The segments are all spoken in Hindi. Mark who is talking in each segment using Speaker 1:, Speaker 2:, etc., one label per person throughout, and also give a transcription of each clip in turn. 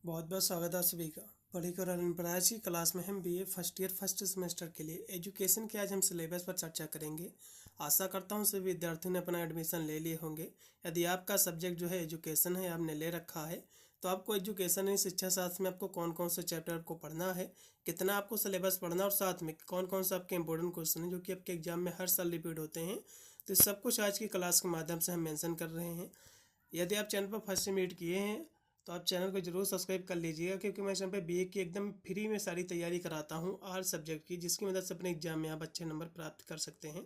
Speaker 1: बहुत बहुत स्वागत है आप सभी का। पढ़ेकर आज की क्लास में हम BA first year first semester के लिए एजुकेशन के आज हम सिलेबस पर चर्चा करेंगे। आशा करता हूँ सभी विद्यार्थियों ने अपना एडमिशन ले लिए होंगे। यदि आपका सब्जेक्ट जो है एजुकेशन है, आपने ले रखा है, तो आपको एजुकेशन यानी शिक्षा शास्त्र में आपको कौन कौन से चैप्टर को पढ़ना है, कितना आपको सिलेबस पढ़ना और साथ में कौन कौन से आपके इंपॉर्टेंट क्वेश्चन हैं जो कि आपके एग्जाम में हर साल रिपीट होते हैं, तो सब कुछ आज की क्लास के माध्यम से हम मेंशन कर रहे हैं। यदि आप चैनल पर फर्स्ट टाइम मीट किए हैं तो आप चैनल को जरूर सब्सक्राइब कर लीजिएगा, क्योंकि मैं चैनल पे बीए की एकदम फ्री में सारी तैयारी कराता हूँ हर सब्जेक्ट की, जिसकी मदद से अपने एग्जाम में आप अच्छे नंबर प्राप्त कर सकते हैं।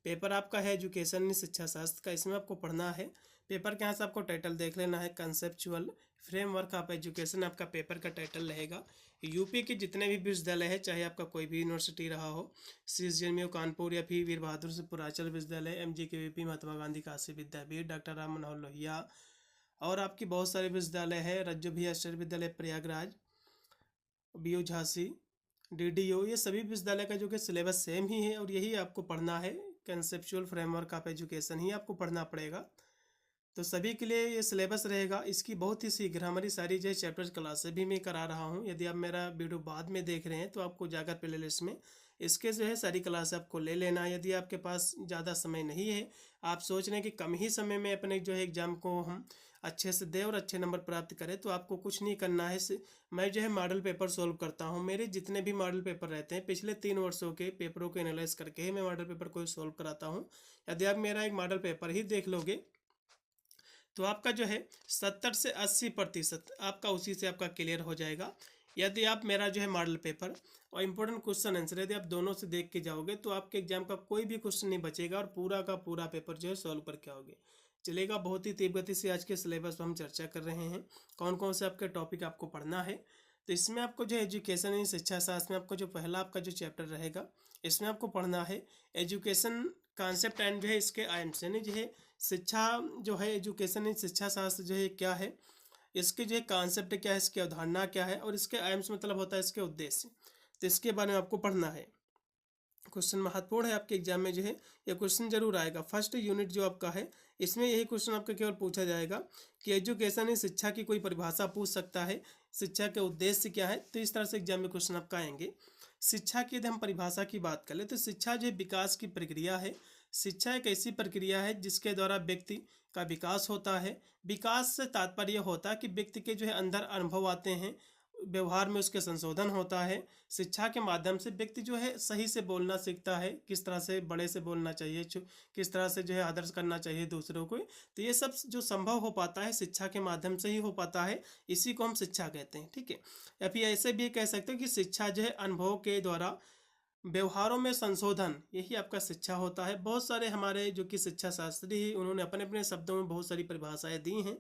Speaker 1: पेपर आपका है एजुकेशन शिक्षा शास्त्र का, इसमें आपको पढ़ना है। पेपर के यहाँ से आपको टाइटल देख लेना है, कंसेप्चुअल फ्रेमवर्क ऑफ एजुकेशन आपका पेपर का टाइटल रहेगा। यूपी के जितने भी विश्वविद्यालय है, चाहे आपका कोई भी यूनिवर्सिटी रहा हो, CSJMU कानपुर या फिर वीर बहादुर से पुराचल विश्वविद्यालय, MGKVP महात्मा गांधी काशी विद्यापीठ, डॉक्टर राम मनोहर लोहिया, और आपकी बहुत सारे विश्वविद्यालय है, रज्जो भी आचार्य विद्यालय प्रयागराज, BU झांसी, DDO, ये सभी विश्वविद्यालय का जो कि सिलेबस सेम ही है और यही आपको पढ़ना है। कंसेप्चुअल फ्रेमवर्क ऑफ एजुकेशन ही आपको पढ़ना पड़ेगा। तो सभी के लिए ये सिलेबस रहेगा। इसकी बहुत ही शीघ्र हमारी सारी जो चैप्टर्स क्लासेस भी मैं करा रहा हूँ। यदि आप मेरा वीडियो बाद में देख रहे हैं तो आपको जाकर प्ले लिस्ट में इसके जो है सारी क्लास आपको ले लेना है। यदि आपके पास ज़्यादा समय नहीं है, आप सोच रहे हैं कि कम ही समय में अपने जो है एग्ज़ाम को हम अच्छे से दें और अच्छे नंबर प्राप्त करें, तो आपको कुछ नहीं करना है। मैं जो है मॉडल पेपर सोल्व करता हूँ। मेरे जितने भी मॉडल पेपर रहते हैं पिछले 3 वर्षों के पेपरों को एनालाइज करके ही मैं मॉडल पेपर को सोल्व कराता हूँ। यदि आप मेरा एक मॉडल पेपर ही देख लोगे तो आपका जो है 70 से 80% आपका उसी से आपका क्लियर हो जाएगा। यदि आप मेरा जो है मॉडल पेपर और इम्पोर्टेंट क्वेश्चन आंसर यदि आप दोनों से देख के जाओगे तो आपके एग्जाम का कोई भी क्वेश्चन नहीं बचेगा और पूरा का पूरा पेपर जो है सॉल्व करके आओगे। चलेगा। बहुत ही तीव्र गति से आज के सिलेबस पर हम चर्चा कर रहे हैं, कौन कौन से आपके टॉपिक आपको पढ़ना है। तो इसमें आपको जो एजुकेशन यानी शिक्षा शास्त्र में आपको जो पहला आपका जो चैप्टर रहेगा, इसमें आपको पढ़ना है एजुकेशन कॉन्सेप्ट एंड जो है इसके आइम्स, यानी जो है शिक्षा जो है एजुकेशन शिक्षा शास्त्र जो है क्या है, इसके जो है कॉन्सेप्ट क्या है, इसकी अवधारणा क्या है, और इसके एम्स मतलब होता है इसके उद्देश्य। तो इसके बारे में आपको पढ़ना है। क्वेश्चन महत्वपूर्ण है आपके एग्जाम में जो है ये क्वेश्चन जरूर आएगा। फर्स्ट यूनिट जो आपका है इसमें यही क्वेश्चन आपका केवल पूछा जाएगा कि एजुकेशन है शिक्षा की कोई परिभाषा पूछ सकता है, शिक्षा के उद्देश्य क्या है। तो इस तरह से एग्जाम में क्वेश्चन आपका आएंगे। शिक्षा की यदि हम परिभाषा की बात करें तो शिक्षा जो है विकास की प्रक्रिया है। शिक्षा एक ऐसी प्रक्रिया है जिसके द्वारा व्यक्ति का विकास होता है। विकास से तात्पर्य होता है कि व्यक्ति के जो है अंदर अनुभव आते हैं, व्यवहार में उसके संशोधन होता है। शिक्षा के माध्यम से व्यक्ति जो है सही से बोलना सीखता है, किस तरह से बड़े से बोलना चाहिए, किस तरह से जो है आदर्श करना चाहिए दूसरों को। तो ये सब जो संभव हो पाता है शिक्षा के माध्यम से ही हो पाता है, इसी को हम शिक्षा कहते हैं। ठीक है। या फिर ऐसे भी कह सकते हैं कि शिक्षा जो है अनुभव के द्वारा व्यवहारों में संशोधन, यही आपका शिक्षा होता है। बहुत सारे हमारे जो कि शिक्षा शास्त्री ही उन्होंने अपने अपने शब्दों में बहुत सारी परिभाषाएं दी हैं।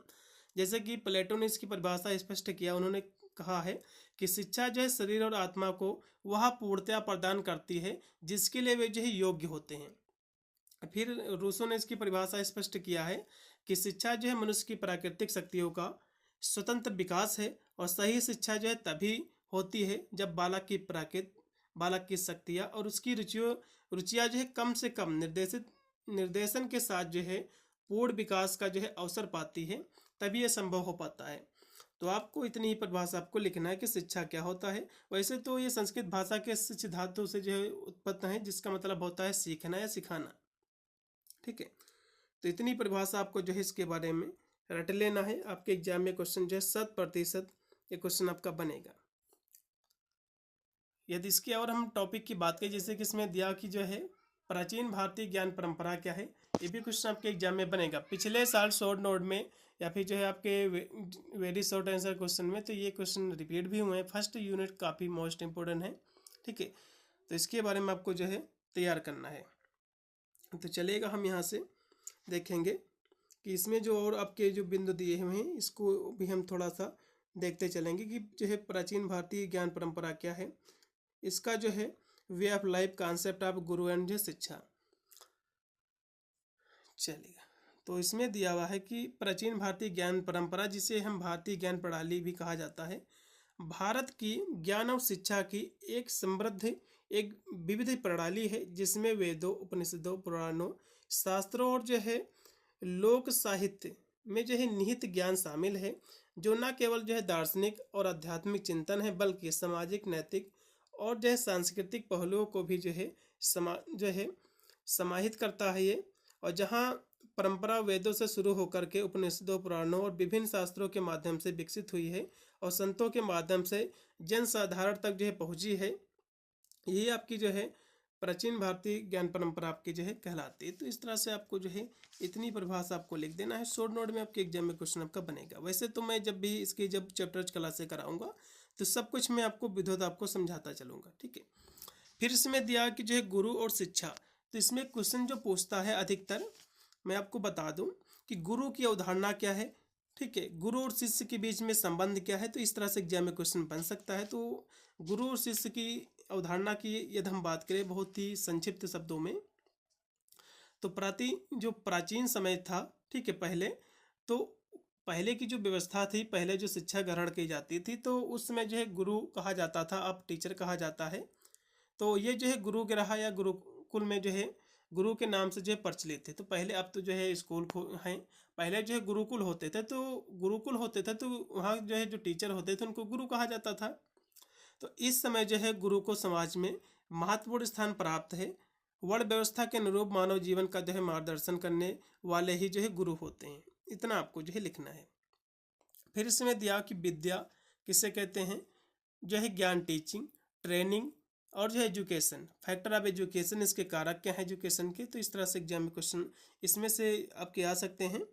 Speaker 1: जैसे कि प्लेटो ने इसकी परिभाषा स्पष्ट किया। उन्होंने कहा है कि शिक्षा जो है शरीर और आत्मा को वह पूर्णतया प्रदान करती है जिसके लिए वे जो है योग्य होते हैं। फिर रूसो ने इसकी परिभाषा स्पष्ट किया है कि शिक्षा जो है मनुष्य की प्राकृतिक शक्तियों का स्वतंत्र विकास है, और सही शिक्षा जो है तभी होती है जब बालक की शक्तियाँ और उसकी रुचियाँ जो है कम से कम निर्देशन के साथ जो है पूर्ण विकास का जो है अवसर पाती है, तभी यह संभव हो पाता है। तो आपको इतनी ही परिभाषा आपको लिखना है कि शिक्षा क्या होता है। वैसे तो ये संस्कृत भाषा के शिक्ष धातु से जो है उत्पन्न है, जिसका मतलब होता है सीखना या सिखाना। ठीक है। तो इतनी परिभाषा आपको जो है इसके बारे में रट लेना है। आपके एग्जाम में क्वेश्चन जो है 100% ये क्वेश्चन आपका बनेगा। यदि इसके और हम टॉपिक की बात करें, जैसे कि इसमें दिया कि जो है प्राचीन भारतीय ज्ञान परंपरा क्या है, ये भी क्वेश्चन आपके एग्जाम में बनेगा। पिछले साल शॉर्ट नोट में या फिर जो है आपके वेरी शॉर्ट आंसर क्वेश्चन में तो ये क्वेश्चन रिपीट भी हुए हैं। फर्स्ट यूनिट काफ़ी मोस्ट इंपॉर्टेंट है। ठीक है। तो इसके बारे में आपको जो है तैयार करना है। तो चलेगा, हम यहाँ से देखेंगे कि इसमें जो और आपके जो बिंदु दिए हुए हैं इसको भी हम थोड़ा सा देखते चलेंगे कि जो है प्राचीन भारतीय ज्ञान परंपरा क्या है, इसका जो है way of life concept of Guru and शिक्षा। चलेगा। तो इसमें दिया हुआ है कि प्राचीन भारतीय ज्ञान परंपरा, जिसे हम भारतीय ज्ञान प्रणाली भी कहा जाता है, भारत की ज्ञान और शिक्षा की एक समृद्ध एक विविध प्रणाली है, जिसमें वेदों, उपनिषदों, पुराणों, शास्त्रों और जो है लोक साहित्य में जो है निहित ज्ञान शामिल है। जो न केवल जो है दार्शनिक और आध्यात्मिक चिंतन है, बल्कि सामाजिक, नैतिक और जो है सांस्कृतिक पहलुओं को भी जो है समाहित करता है ये। और जहाँ परंपरा वेदों से शुरू होकर के उपनिषदों, पुराणों और विभिन्न शास्त्रों के माध्यम से विकसित हुई है और संतों के माध्यम से जन साधारण तक जो है पहुंची है, ये आपकी जो है प्राचीन भारतीय ज्ञान परंपरा आपकी जो है कहलाती है। तो इस तरह से आपको जो है इतनी परिभाषा आपको लिख देना है। शॉर्ट नोट में आपके एग्जाम में क्वेश्चन आपका बनेगा। वैसे तो मैं जब भी इसकी जब चैप्टर्स क्लासें कराऊंगा तो सब कुछ मैं आपको विधिवत आपको समझाता चलूँगा, ठीक है। फिर इसमें दिया कि जो है गुरु और शिक्षा, तो इसमें क्वेश्चन जो पूछता है अधिकतर, मैं आपको बता दूं कि गुरु की अवधारणा क्या है, ठीक है, गुरु और शिष्य के बीच में संबंध क्या है। तो इस तरह से एग्जाम में क्वेश्चन बन सकता है। तो गुरु और शिष्य की अवधारणा की यदि हम बात करें बहुत ही संक्षिप्त शब्दों में, तो जो प्राचीन समय था, ठीक है, पहले की जो व्यवस्था थी, पहले जो शिक्षा ग्रहण की जाती थी, तो उस समय जो है गुरु कहा जाता था, अब टीचर कहा जाता है। तो ये जो है गुरुग्रह या गुरुकुल में जो है गुरु के नाम से जो है प्रचलित थे। तो पहले, अब तो जो है स्कूल हैं, पहले जो है गुरुकुल होते थे, तो वहाँ जो है जो टीचर होते थे उनको गुरु कहा जाता था। तो इस समय जो है गुरु को समाज में महत्वपूर्ण स्थान प्राप्त है। वर्ण व्यवस्था के अनुरूप मानव जीवन का जो है मार्गदर्शन करने वाले ही जो है गुरु होते हैं। इतना आपको जो है लिखना है। फिर इसमें दिया कि विद्या किसे कहते हैं, जो है ज्ञान, टीचिंग, ट्रेनिंग और जो है एजुकेशन, फैक्टर ऑफ एजुकेशन, इसके कारक क्या है एजुकेशन के। तो इस तरह से एग्जाम में क्वेश्चन इसमें से आपके आ सकते हैं।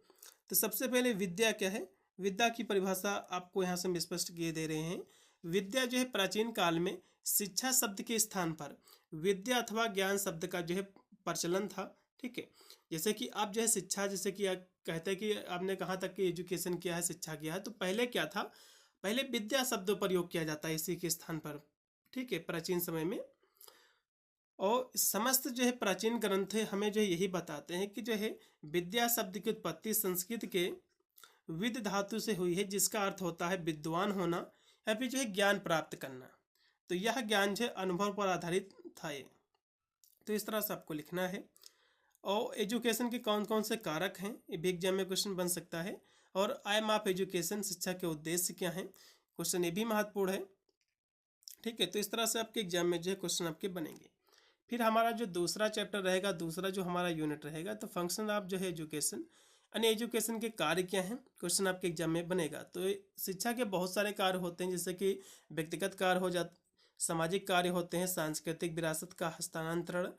Speaker 1: तो सबसे पहले विद्या क्या है, विद्या की परिभाषा आपको यहाँ से हम स्पष्ट किए दे रहे हैं। विद्या जो है प्राचीन काल में शिक्षा शब्द के स्थान पर विद्या अथवा ज्ञान शब्द का जो है प्रचलन था, ठीक है। जैसे कि आप जो है शिक्षा, जैसे कि आप कहते हैं कि आपने कहाँ तक कि एजुकेशन किया है, शिक्षा किया है, तो पहले क्या था, पहले विद्या शब्द प्रयोग किया जाता है इसी के स्थान पर, ठीक है, प्राचीन समय में। और समस्त जो है प्राचीन ग्रंथ हमें जो है यही बताते हैं कि जो है विद्या शब्द की उत्पत्ति संस्कृत के विद धातु से हुई है, जिसका अर्थ होता है विद्वान होना या फिर जो है ज्ञान प्राप्त करना। तो यह ज्ञान जो है अनुभव पर आधारित था ये। तो इस तरह से आपको लिखना है। और एजुकेशन के कौन कौन से कारक हैं, ये भी एग्जाम में क्वेश्चन बन सकता है। और एम ऑफ एजुकेशन, शिक्षा के उद्देश्य क्या हैं, क्वेश्चन ये भी महत्वपूर्ण है, ठीक है। तो इस तरह से आपके एग्जाम में जो है क्वेश्चन आपके बनेंगे। फिर हमारा जो दूसरा चैप्टर रहेगा, दूसरा जो हमारा यूनिट रहेगा, तो फंक्शन ऑफ जो है एजुकेशन, यानी एजुकेशन के कार्य क्या हैं, क्वेश्चन आपके एग्जाम में बनेगा। तो शिक्षा के बहुत सारे कार्य होते हैं, जैसे कि व्यक्तिगत कार्य हो जाते, सामाजिक कार्य होते हैं, सांस्कृतिक विरासत का हस्तांतरण,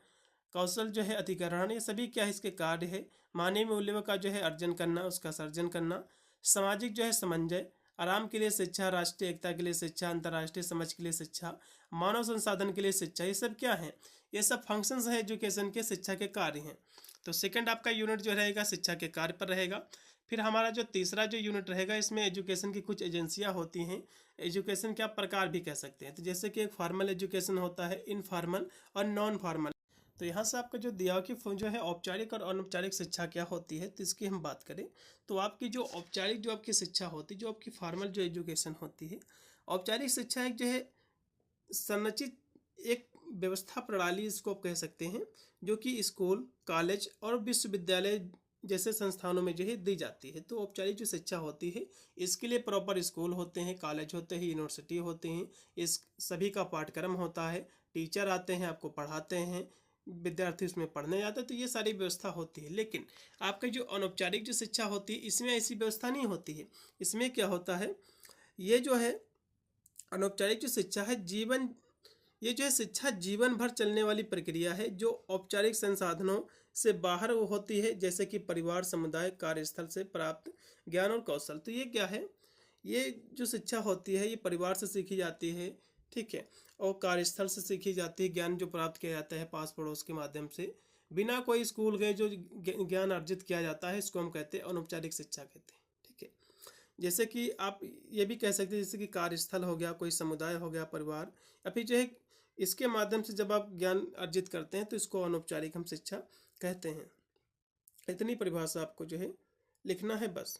Speaker 1: कौशल जो है अधिग्रहण, ये सभी क्या है इसके कार्य है। मानवीय मूल्यों का जो है अर्जन करना, उसका सर्जन करना, सामाजिक जो है समन्वय, आराम के लिए शिक्षा, राष्ट्रीय एकता के लिए शिक्षा, अंतर्राष्ट्रीय समझ के लिए शिक्षा, मानव संसाधन के लिए शिक्षा, ये सब क्या है, ये सब फंक्शंस हैं एजुकेशन के, शिक्षा के कार्य हैं। तो सेकंड आपका यूनिट जो रहेगा शिक्षा के कार्य पर रहेगा। फिर हमारा जो तीसरा जो यूनिट रहेगा, इसमें एजुकेशन की कुछ एजेंसियां होती हैं, एजुकेशन के आप प्रकार भी कह सकते हैं। तो जैसे कि एक फॉर्मल एजुकेशन होता है, इनफॉर्मल और नॉन फॉर्मल। तो यहाँ से आपका जो दिया कि जो है औपचारिक और अनौपचारिक शिक्षा क्या होती है, तो इसकी हम बात करें तो आपकी जो औपचारिक जो आपकी शिक्षा होती है, जो आपकी फॉर्मल जो एजुकेशन होती है, औपचारिक शिक्षा एक जो है संरचित एक व्यवस्था प्रणाली, इसको आप कह सकते हैं, जो कि स्कूल, कॉलेज और विश्वविद्यालय जैसे संस्थानों में जो है दी जाती है। तो औपचारिक जो शिक्षा होती है, इसके लिए प्रॉपर स्कूल होते हैं, कॉलेज होते हैं, यूनिवर्सिटी होते हैं, इस सभी का पाठ्यक्रम होता है, टीचर आते हैं, आपको पढ़ाते हैं, विद्यार्थी उसमें पढ़ने जाते हैं, तो ये सारी व्यवस्था होती है। लेकिन आपकी जो अनौपचारिक जो शिक्षा होती है, इसमें ऐसी व्यवस्था नहीं होती है। इसमें क्या होता है, ये जो है अनौपचारिक जो शिक्षा है ये जो है शिक्षा जीवन भर चलने वाली प्रक्रिया है, जो औपचारिक संसाधनों से बाहर होती है, जैसे कि परिवार, समुदाय, कार्यस्थल से प्राप्त ज्ञान और कौशल। तो ये क्या है, ये जो शिक्षा होती है ये परिवार से सीखी जाती है, ठीक है, और कार्यस्थल से सीखी जाती है, ज्ञान जो प्राप्त किया जाता है पास पड़ोस के माध्यम से, बिना कोई स्कूल गए जो ज्ञान अर्जित किया जाता है, इसको हम कहते हैं अनौपचारिक शिक्षा कहते हैं, ठीक है। जैसे कि आप ये भी कह सकते हैं, जैसे कि कार्यस्थल हो गया, कोई समुदाय हो गया, परिवार, या फिर जो है इसके माध्यम से जब आप ज्ञान अर्जित करते हैं तो इसको अनौपचारिक हम शिक्षा कहते हैं। इतनी परिभाषा आपको जो है लिखना है बस।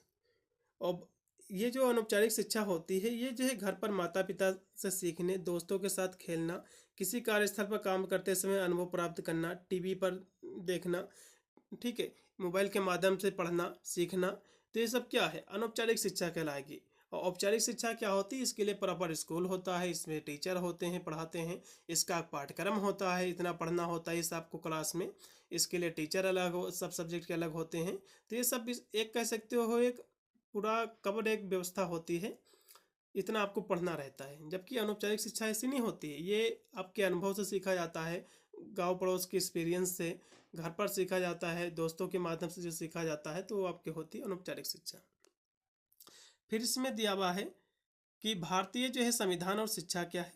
Speaker 1: और ये जो अनौपचारिक शिक्षा होती है, ये जो है घर पर माता पिता से सीखने, दोस्तों के साथ खेलना, किसी कार्यस्थल पर काम करते समय अनुभव प्राप्त करना, टीवी पर देखना, ठीक है, मोबाइल के माध्यम से पढ़ना सीखना, तो ये सब क्या है, अनौपचारिक शिक्षा कहलाएगी। और औपचारिक शिक्षा क्या होती है, इसके लिए प्रॉपर स्कूल होता है, इसमें टीचर होते हैं, पढ़ाते हैं, इसका पाठ्यक्रम होता है, इतना पढ़ना होता है इस आपको क्लास में, इसके लिए टीचर अलग हो, सब सब्जेक्ट के अलग होते हैं। तो ये सब एक कह सकते हो एक पूरा कवर एक व्यवस्था होती है, इतना आपको पढ़ना रहता है। जबकि अनौपचारिक शिक्षा ऐसी नहीं होती है, ये आपके अनुभव से सीखा जाता है, गांव पड़ोस के एक्सपीरियंस से, घर पर सीखा जाता है, दोस्तों के माध्यम से जो सीखा जाता है, तो वो आपकी होती है अनौपचारिक शिक्षा। फिर इसमें दिया हुआ है कि भारतीय जो है संविधान और शिक्षा क्या है।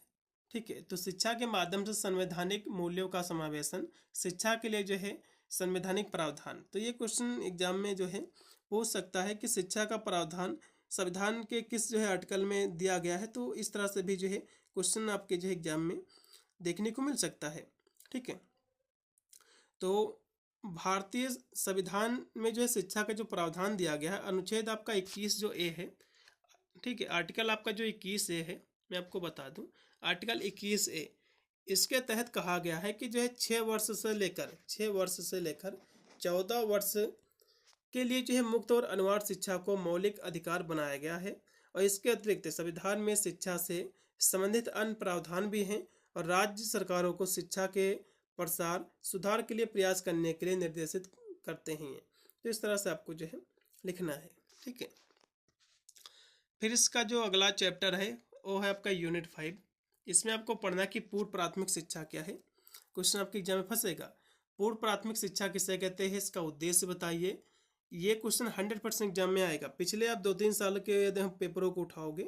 Speaker 1: ठीक है, तो शिक्षा के माध्यम से संवैधानिक मूल्यों का समावेशन, शिक्षा के लिए जो है संवैधानिक प्रावधान। तो ये क्वेश्चन एग्जाम में जो है पूछ सकता है कि शिक्षा का प्रावधान संविधान के किस जो है आर्टिकल में दिया गया है। तो इस तरह से भी जो है क्वेश्चन आपके जो है एग्जाम में देखने को मिल सकता है। ठीक है, तो भारतीय संविधान में जो है शिक्षा का जो प्रावधान दिया गया है, अनुच्छेद आपका 21 जो ए है, ठीक है, आर्टिकल आपका जो 21 ए है, मैं आपको बता दूं, आर्टिकल 21 ए, इसके तहत कहा गया है कि जो है 6 वर्ष से लेकर 14 वर्ष के लिए जो है मुक्त और अनिवार्य शिक्षा को मौलिक अधिकार बनाया गया है। और इसके अतिरिक्त संविधान में शिक्षा से संबंधित अन्य प्रावधान भी हैं और राज्य सरकारों को शिक्षा के प्रसार सुधार के लिए प्रयास करने के लिए निर्देशित करते हैं। तो इस तरह से आपको जो है लिखना है। ठीक है, फिर इसका जो अगला चैप्टर है वो है आपका यूनिट 5। इसमें आपको पढ़ना कि पूर्व प्राथमिक शिक्षा क्या है। क्वेश्चन आपके एग्जाम में फंसेगा, पूर्व प्राथमिक शिक्षा किसे कहते हैं, इसका उद्देश्य बताइए। ये क्वेश्चन 100% एग्जाम में आएगा। पिछले आप 2-3 साल के यदि हम पेपरों को उठाओगे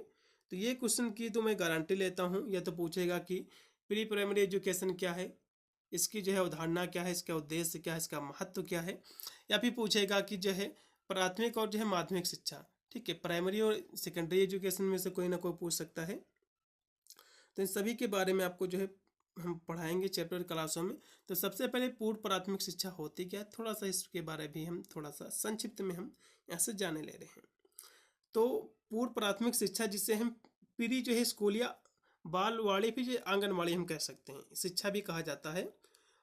Speaker 1: तो ये क्वेश्चन की तो मैं गारंटी लेता हूँ। या तो पूछेगा कि प्री प्राइमरी एजुकेशन क्या है, इसकी जो है अवधारणा क्या है, इसका उद्देश्य क्या है, इसका महत्व क्या है, या फिर पूछेगा कि जो है प्राथमिक और जो है माध्यमिक शिक्षा, ठीक है, प्राइमरी और सेकेंडरी एजुकेशन में से कोई ना कोई पूछ सकता है। तो इन सभी के बारे में आपको जो है हम पढ़ाएंगे चैप्टर क्लासों में। तो सबसे पहले पूर्व प्राथमिक शिक्षा होती क्या है, थोड़ा सा इसके बारे में भी हम थोड़ा सा संक्षिप्त में हम यहाँ से जाने ले रहे हैं। तो पूर्व प्राथमिक शिक्षा जिसे हम प्री जो है स्कूल या बालवाड़ी भी आंगनवाड़ी हम कह सकते हैं, शिक्षा भी कहा जाता है।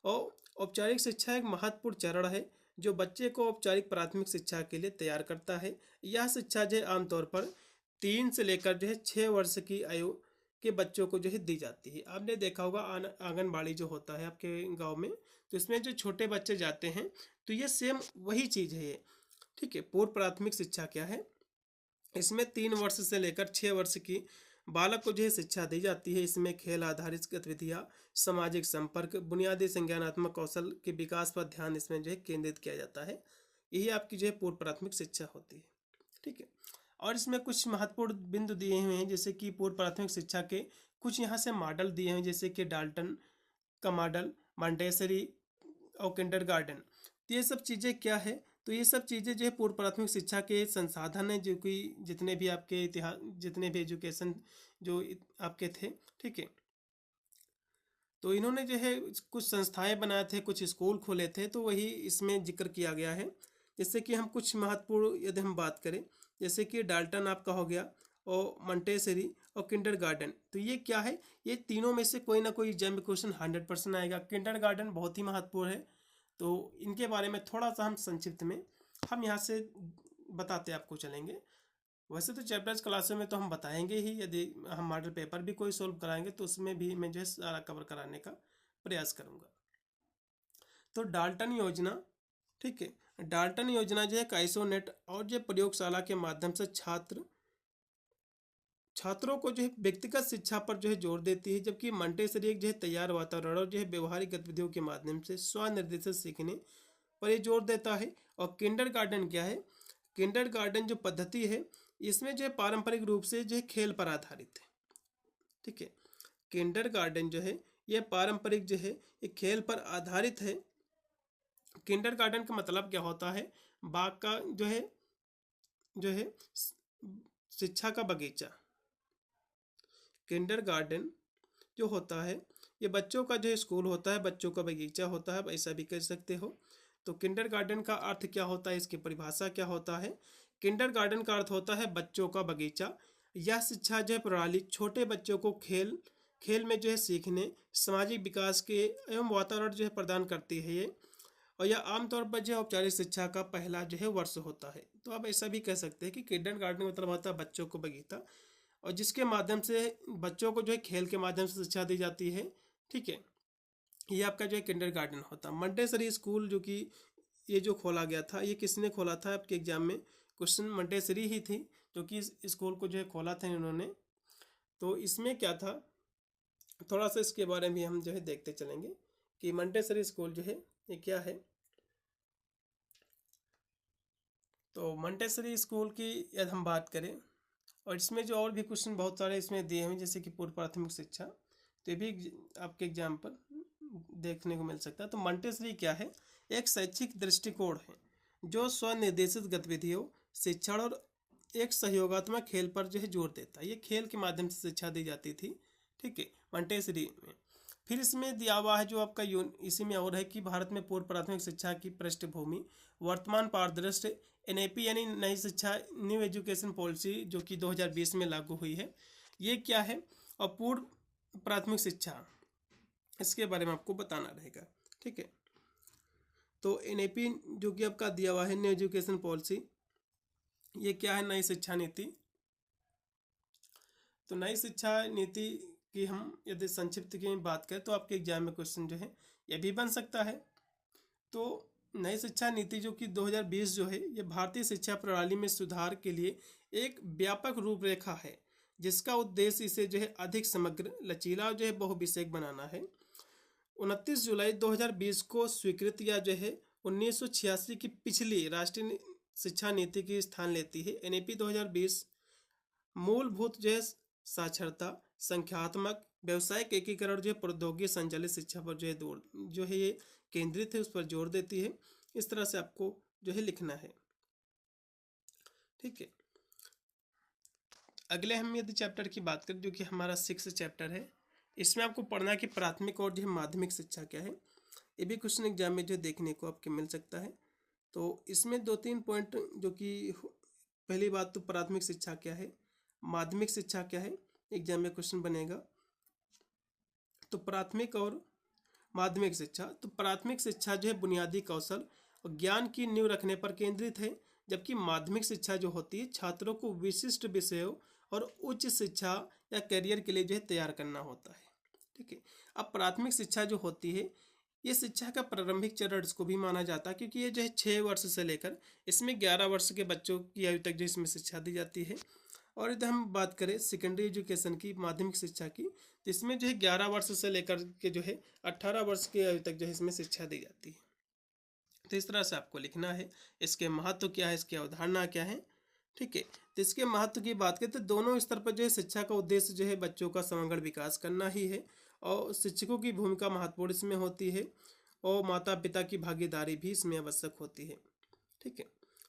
Speaker 1: और औपचारिक शिक्षा एक महत्वपूर्ण चरण है जो बच्चे को औपचारिक प्राथमिक शिक्षा के लिए तैयार करता है। यह शिक्षा जो है आमतौर पर 3 से लेकर जो है 6 वर्ष की आयु के बच्चों को जो है दी जाती है। आपने देखा होगा आंगनबाड़ी जो होता है आपके गांव में, तो इसमें जो छोटे बच्चे जाते हैं तो ये सेम वही चीज़ है ये। ठीक है, पूर्व प्राथमिक शिक्षा क्या है, इसमें 3 वर्ष से लेकर 6 वर्ष की बालक को जो है शिक्षा दी जाती है। इसमें खेल आधारित गतिविधियाँ, सामाजिक संपर्क, बुनियादी संज्ञानात्मक कौशल के विकास पर ध्यान इसमें जो है केंद्रित किया जाता है। यही आपकी जो है पूर्व प्राथमिक शिक्षा होती है। ठीक है, और इसमें कुछ महत्वपूर्ण बिंदु दिए हुए हैं, जैसे कि पूर्व प्राथमिक शिक्षा के कुछ यहाँ से मॉडल दिए हैं, जैसे कि डाल्टन का मॉडल, मॉन्टेसरी और किंडरगार्टन। तो ये सब चीज़ें क्या है, तो ये सब चीज़ें जो है पूर्व प्राथमिक शिक्षा के संसाधन हैं, जो कि जितने भी आपके इतिहास, जितने भी एजुकेशन जो आपके थे, ठीक है, तो इन्होंने जो है कुछ संस्थाएं बनाए थे, कुछ स्कूल खोले थे, तो वही इसमें जिक्र किया गया है। जैसे कि हम कुछ महत्वपूर्ण यदि हम बात करें, जैसे कि डाल्टन आपका हो गया और मॉन्टेसरी और किंडरगार्टन, तो ये क्या है, ये तीनों में से कोई ना कोई एग्जाम में क्वेश्चन 100% आएगा। किंडरगार्टन बहुत ही महत्वपूर्ण है, तो इनके बारे में थोड़ा सा हम संक्षिप्त में हम यहाँ से बताते आपको चलेंगे। वैसे तो चैप्टर्स क्लासों में तो हम बताएंगे ही, यदि हम मॉडल पेपर भी कोई सोल्व कराएंगे तो उसमें भी मैं जो है सारा कवर कराने का प्रयास करूँगा। तो डाल्टन योजना, ठीक है, डाल्टन योजना जो है एक आइसोनेट और जो प्रयोगशाला के माध्यम से छात्रों को जो है व्यक्तिगत शिक्षा पर जो है जोर देती है, जबकि मॉन्टेसरी एक जो है तैयार वातावरण और जो है व्यवहारिक गतिविधियों के माध्यम से स्वनिर्देशित सीखने पर ये जोर देता है। और किंडरगार्टन क्या है, किंडरगार्टन जो पद्धति है इसमें जो है पारंपरिक रूप से जो है खेल पर आधारित है। ठीक है, किंडरगार्टन जो है ये पारंपरिक जो है ये खेल पर आधारित है। किंडरगार्टन का मतलब क्या होता है, बाग का जो है शिक्षा का बगीचा। किंडरगार्टन जो होता है ये बच्चों का जो स्कूल होता है, बच्चों का बगीचा होता है, ऐसा भी कह सकते हो। तो किंडरगार्टन का अर्थ क्या होता है, इसकी परिभाषा क्या होता है। किंडरगार्टन का अर्थ होता है बच्चों का बगीचा। यह शिक्षा जो है प्रणाली छोटे बच्चों को खेल में जो है सीखने, सामाजिक विकास के एवं वातावरण जो है प्रदान करती है ये। और यह आमतौर पर जो है औपचारिक शिक्षा का पहला जो है वर्ष होता है। तो आप ऐसा भी कह सकते हैं कि किंडरगार्टन मतलब होता है बच्चों को बगीचा, और जिसके माध्यम से बच्चों को जो है खेल के माध्यम से शिक्षा दी जाती है। ठीक है, ये आपका जो है किंडरगार्टन होता है। मंटेसरी स्कूल जो कि ये जो खोला गया था, ये किसने खोला था आपके एग्जाम में क्वेश्चन, मंटेसरी ही थी जो कि इस स्कूल को जो है खोला था इन्होंने। तो इसमें क्या था, थोड़ा सा इसके बारे में हम जो है देखते चलेंगे कि मंटेसरी स्कूल जो है ये क्या है। तो मंटेसरी स्कूल की यदि हम बात करें, और इसमें जो और भी क्वेश्चन बहुत सारे इसमें दिए हुए जैसे कि पूर्व प्राथमिक शिक्षा, तो ये भी आपके एग्जाम पर देखने को मिल सकता है। तो मंटेसरी क्या है, एक शैक्षिक दृष्टिकोण है जो स्वनिर्देशित गतिविधियों, शिक्षण और एक सहयोगात्मक खेल पर जो है जोर देता है। ये खेल के माध्यम से शिक्षा दी जाती थी। ठीक है, मंटेसरी में। फिर इसमें दिया हुआ है जो आपका इसी में और है कि भारत में पूर्व प्राथमिक शिक्षा की पृष्ठभूमि, वर्तमान परिदृश्य, एनएपी यानी नई शिक्षा, न्यू एजुकेशन पॉलिसी जो कि 2020 में लागू हुई है, ये क्या है, और पूर्व प्राथमिक शिक्षा, इसके बारे में आपको बताना रहेगा। ठीक है, तो एनएपी जो कि आपका दिया हुआ है न्यू एजुकेशन पॉलिसी, ये क्या है, नई शिक्षा नीति। तो नई शिक्षा नीति की हम यदि संक्षिप्त की बात करें तो आपके एग्जाम में क्वेश्चन जो है ये भी बन सकता है। तो नई शिक्षा नीति जो कि 2020 जो है, ये भारतीय शिक्षा प्रणाली में सुधार के लिए एक व्यापक रूपरेखा है जिसका उद्देश्य इसे जो है अधिक समग्र, लचीला और जो है बहुविषयक बनाना है। 29 जुलाई 2020 को स्वीकृत या जो है 1986 की पिछली राष्ट्रीय शिक्षा नीति की स्थान लेती है। एनईपी 2020 मूलभूत जो है साक्षरता, संख्यात्मक, व्यवसायिक एकीकरण जो है प्रौद्योगिकी संचालित शिक्षा पर जो है ये केंद्रित है, उस पर जोर देती है। इस तरह से आपको जो है लिखना है। ठीक है, अगले हम यदि चैप्टर की बात करें जो कि हमारा 6 चैप्टर है, इसमें आपको पढ़ना है कि प्राथमिक और जो है माध्यमिक शिक्षा क्या है। ये भी क्वेश्चन एग्जाम में जो देखने को आपके मिल सकता है। तो इसमें 2-3 पॉइंट जो कि पहली बात तो प्राथमिक शिक्षा क्या है, माध्यमिक शिक्षा क्या है, एग्जाम में क्वेश्चन बनेगा। तो प्राथमिक और माध्यमिक शिक्षा, तो प्राथमिक शिक्षा जो है बुनियादी कौशल और ज्ञान की नींव रखने पर केंद्रित है, जबकि माध्यमिक शिक्षा जो होती है छात्रों को विशिष्ट विषयों और उच्च शिक्षा या करियर के लिए जो है तैयार करना होता है। ठीक है, अब प्राथमिक शिक्षा जो होती है ये शिक्षा का प्रारंभिक चरण इसको भी माना जाता है, क्योंकि ये जो है 6 वर्ष से लेकर इसमें 11 वर्ष के बच्चों की आयु तक जो इसमें शिक्षा दी जाती है। और यदि हम बात करें सेकेंडरी एजुकेशन की, माध्यमिक शिक्षा की, तो इसमें जो है 11 वर्ष से लेकर के जो है 18 वर्ष की आयु तक जो है इसमें शिक्षा दी जाती है। तो इस तरह से आपको लिखना है। इसके महत्व क्या है, इसकी अवधारणा क्या है। ठीक है, तो इसके महत्व की बात करें तो दोनों स्तर पर जो है शिक्षा का उद्देश्य जो है बच्चों का समग्र विकास करना ही है, और शिक्षकों की भूमिका महत्वपूर्ण इसमें होती है, और माता पिता की भागीदारी भी इसमें आवश्यक होती है। ठीक है,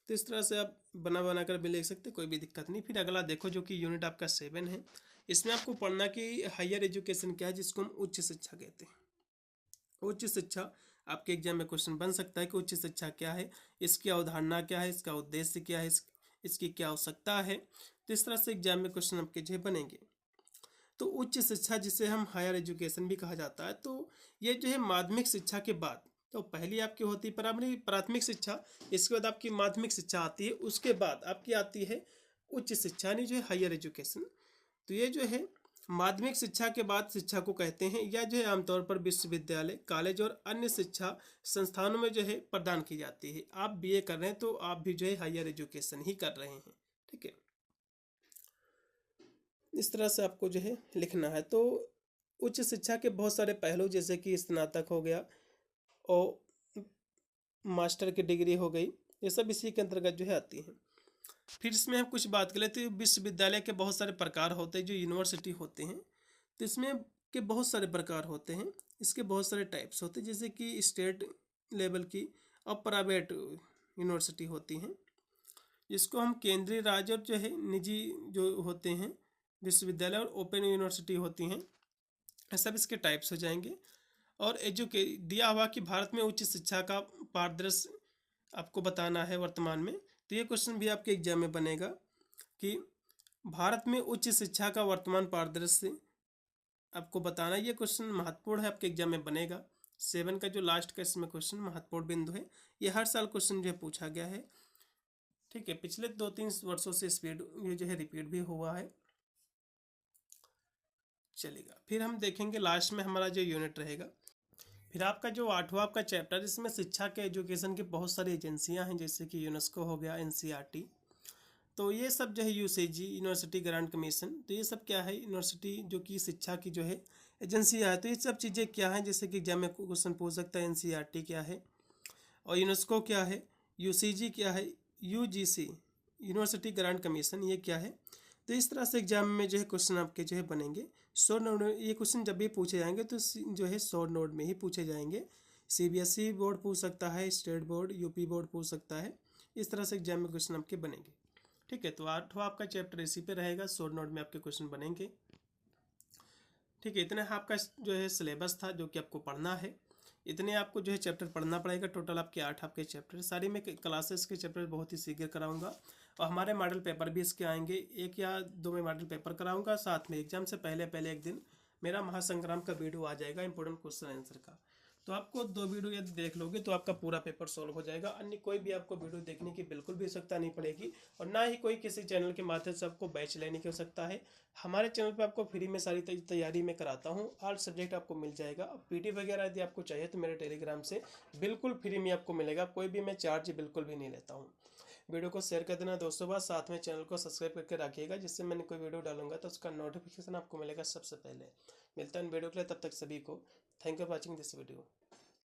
Speaker 1: तो इस तरह से आप बना कर भी लिख सकते, कोई भी दिक्कत नहीं। फिर अगला देखो जो कि यूनिट आपका 7 है, इसमें आपको पढ़ना कि हायर एजुकेशन क्या है, जिसको हम उच्च शिक्षा कहते हैं। उच्च शिक्षा आपके एग्जाम में क्वेश्चन बन सकता है कि उच्च शिक्षा क्या है, इसकी अवधारणा क्या है, इसका उद्देश्य क्या है, इसकी क्या आवश्यकता है। तो इस तरह से एग्जाम में क्वेश्चन आपके जो बनेंगे। तो उच्च शिक्षा जिसे हम हायर एजुकेशन भी कहा जाता है, तो ये जो है माध्यमिक शिक्षा के बाद, तो पहली आपकी होती है प्राथमिक शिक्षा, इसके बाद आपकी माध्यमिक शिक्षा आती है, उसके बाद आपकी आती है उच्च शिक्षा यानी जो है हायर एजुकेशन। तो ये जो है माध्यमिक शिक्षा के बाद शिक्षा को कहते हैं, या जो है आमतौर पर विश्वविद्यालय, कॉलेज और अन्य शिक्षा संस्थानों में जो है प्रदान की जाती है। आप बीए कर रहे हैं तो आप भी जो है हायर एजुकेशन ही कर रहे हैं। ठीक है, इस तरह से आपको जो है लिखना है। तो उच्च शिक्षा के बहुत सारे पहलू जैसे कि स्नातक हो गया और मास्टर की डिग्री हो गई, ये सब इसी के अंतर्गत जो है आती हैं। फिर इसमें हम कुछ बात करें तो विश्वविद्यालय के बहुत सारे प्रकार होते हैं, जो यूनिवर्सिटी होते हैं, तो इसमें के बहुत सारे प्रकार होते हैं, इसके बहुत सारे टाइप्स होते हैं, जैसे कि स्टेट लेवल की और प्राइवेट यूनिवर्सिटी होती हैं, जिसको हम केंद्रीय राज्य और जो है निजी जो होते हैं विश्वविद्यालय और ओपन यूनिवर्सिटी होती हैं, सब इसके टाइप्स हो जाएंगे। और दिया हुआ कि भारत में उच्च शिक्षा का परिदृश्य आपको बताना है वर्तमान में, तो ये क्वेश्चन भी आपके एग्जाम में बनेगा कि भारत में उच्च शिक्षा का वर्तमान परिदृश्य आपको बताना। ये क्वेश्चन महत्वपूर्ण है, आपके एग्जाम में बनेगा। 7 का जो लास्ट का इसमें क्वेश्चन महत्वपूर्ण बिंदु है, ये हर साल क्वेश्चन जो है पूछा गया है। ठीक है, पिछले 2-3 वर्षों से स्पीड ये जो है रिपीट भी हुआ है। चलेगा, फिर हम देखेंगे लास्ट में हमारा जो यूनिट रहेगा। फिर आपका जो 8वां आपका चैप्टर, इसमें शिक्षा के एजुकेशन की बहुत सारी एजेंसियां हैं, जैसे कि यूनेस्को हो गया, एनसीईआरटी, तो ये सब जो है यूसीजी यूनिवर्सिटी ग्रांट कमीशन, तो ये सब क्या है, यूनिवर्सिटी जो कि शिक्षा की जो है एजेंसियां है। तो ये सब चीज़ें क्या हैं, जैसे कि एग्जाम में क्वेश्चन पूछ सकता है, एनसीईआरटी क्या है और यूनेस्को क्या है, यूसीजी क्या है, यूजीसी यूनिवर्सिटी ग्रांट कमीशन ये क्या है। तो इस तरह से एग्जाम में जो है क्वेश्चन आपके जो है बनेंगे। शॉर्ट नोट में ये क्वेश्चन जब भी पूछे जाएंगे तो जो है शॉर्ट नोट में ही पूछे जाएंगे। सीबीएसई बोर्ड पूछ सकता है, स्टेट बोर्ड, यूपी बोर्ड पूछ सकता है। इस तरह से एग्जाम में क्वेश्चन आपके बनेंगे। ठीक है, तो 8वां आपका चैप्टर इसी पे रहेगा, शॉर्ट नोट में आपके क्वेश्चन बनेंगे। ठीक है, इतना आपका जो है सिलेबस था जो कि आपको पढ़ना है। इतने आपको जो है चैप्टर पढ़ना पड़ेगा। टोटल आपके 8 आपके चैप्टर, सारी मैं क्लासेस के चैप्टर बहुत ही शीघ्र कराऊंगा और हमारे मॉडल पेपर भी इसके आएंगे। 1 या 2 में मॉडल पेपर कराऊंगा, साथ में एग्जाम से पहले पहले एक दिन मेरा महासंग्राम का वीडियो आ जाएगा इंपॉर्टेंट क्वेश्चन आंसर का। तो आपको 2 वीडियो यदि देख लोगे तो आपका पूरा पेपर सॉल्व हो जाएगा। अन्य कोई भी आपको वीडियो देखने की बिल्कुल भी आवश्यकता नहीं पड़ेगी और ना ही कोई किसी चैनल के माध्यम से आपको बैच लेने की आवश्यकता है। हमारे चैनल पे आपको फ्री में सारी तैयारी में कराता हूँ, ऑल सब्जेक्ट आपको मिल जाएगा। पीडीएफ वगैरह यदि आपको चाहिए तो मेरे टेलीग्राम से बिल्कुल फ्री में आपको मिलेगा, कोई भी मैं चार्ज बिल्कुल भी नहीं लेता हूँ। वीडियो को शेयर कर देना दोस्तों बाद, साथ में चैनल को सब्सक्राइब करके रखिएगा, जिससे मैंने कोई वीडियो डालूंगा तो उसका नोटिफिकेशन आपको मिलेगा सबसे पहले। मिलता है वीडियो के लिए, तब तक सभी को thank you for watching this video.